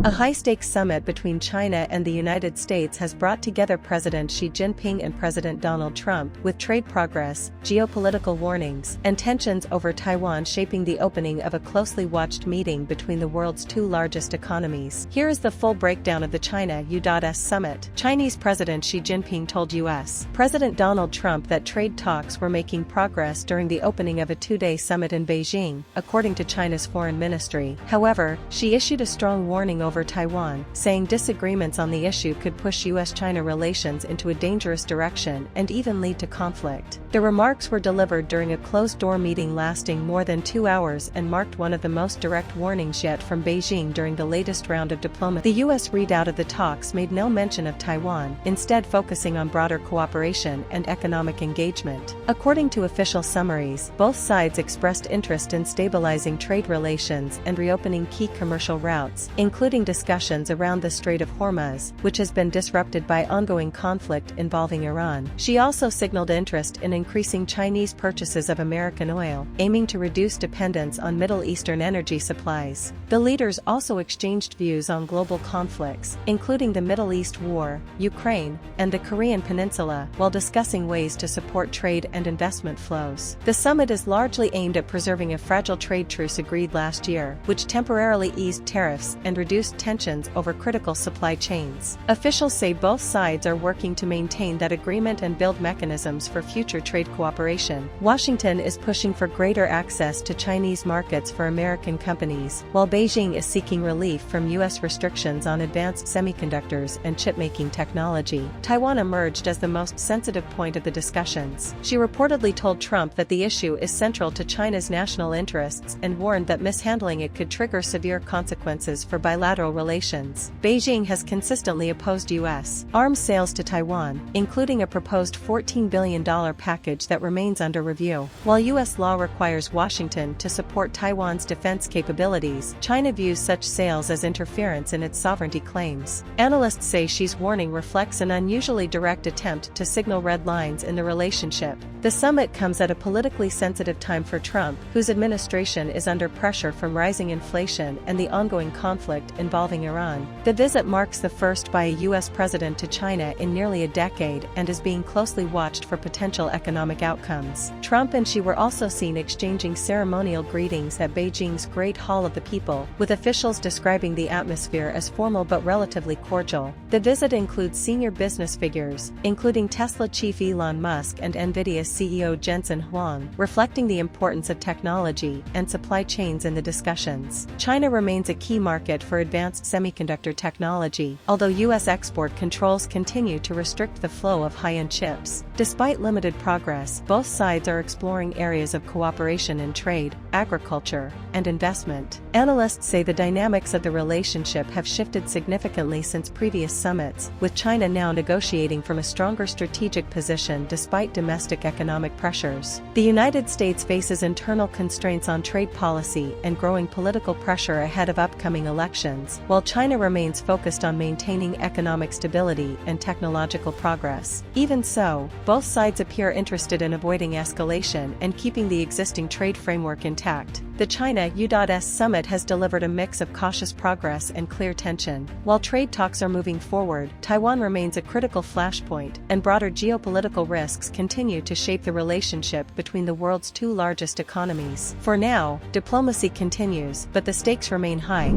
A high-stakes summit between China and the United States has brought together President Xi Jinping and President Donald Trump, with trade progress, geopolitical warnings, and tensions over Taiwan shaping the opening of a closely watched meeting between the world's two largest economies. Here is the full breakdown of the China-U.S. summit. Chinese President Xi Jinping told U.S. President Donald Trump that trade talks were making progress during the opening of a two-day summit in Beijing, according to China's foreign ministry. However, Xi issued a strong warning over Taiwan, saying disagreements on the issue could push U.S.-China relations into a dangerous direction and even lead to conflict. The remarks were delivered during a closed-door meeting lasting more than 2 hours and marked one of the most direct warnings yet from Beijing during the latest round of diplomacy. The U.S. readout of the talks made no mention of Taiwan, instead focusing on broader cooperation and economic engagement. According to official summaries, both sides expressed interest in stabilizing trade relations and reopening key commercial routes, including discussions around the Strait of Hormuz, which has been disrupted by ongoing conflict involving Iran. She also signaled interest in increasing Chinese purchases of American oil, aiming to reduce dependence on Middle Eastern energy supplies. The leaders also exchanged views on global conflicts, including the Middle East war, Ukraine, and the Korean Peninsula, while discussing ways to support trade and investment flows. The summit is largely aimed at preserving a fragile trade truce agreed last year, which temporarily eased tariffs and reduced tensions over critical supply chains. Officials say both sides are working to maintain that agreement and build mechanisms for future trade cooperation. Washington is pushing for greater access to Chinese markets for American companies, while Beijing is seeking relief from U.S. restrictions on advanced semiconductors and chipmaking technology. Taiwan emerged as the most sensitive point of the discussions. She reportedly told Trump that the issue is central to China's national interests and warned that mishandling it could trigger severe consequences for bilateral relations. Beijing has consistently opposed U.S. arms sales to Taiwan, including a proposed $14 billion package that remains under review. While U.S. law requires Washington to support Taiwan's defense capabilities, China views such sales as interference in its sovereignty claims. Analysts say Xi's warning reflects an unusually direct attempt to signal red lines in the relationship. The summit comes at a politically sensitive time for Trump, whose administration is under pressure from rising inflation and the ongoing conflict involving Iran. The visit marks the first by a U.S. president to China in nearly a decade and is being closely watched for potential economic outcomes. Trump and Xi were also seen exchanging ceremonial greetings at Beijing's Great Hall of the People, with officials describing the atmosphere as formal but relatively cordial. The visit includes senior business figures, including Tesla chief Elon Musk and Nvidia CEO Jensen Huang, reflecting the importance of technology and supply chains in the discussions. China remains a key market for advanced semiconductor technology, although U.S. export controls continue to restrict the flow of high-end chips. Despite limited progress, both sides are exploring areas of cooperation in trade, agriculture, and investment. Analysts say the dynamics of the relationship have shifted significantly since previous summits, with China now negotiating from a stronger strategic position despite domestic economic pressures. The United States faces internal constraints on trade policy and growing political pressure ahead of upcoming elections, while China remains focused on maintaining economic stability and technological progress. Even so, both sides appear interested in avoiding escalation and keeping the existing trade framework intact. The China-U.S. summit has delivered a mix of cautious progress and clear tension. While trade talks are moving forward, Taiwan remains a critical flashpoint, and broader geopolitical risks continue to shape the relationship between the world's two largest economies. For now, diplomacy continues, but the stakes remain high.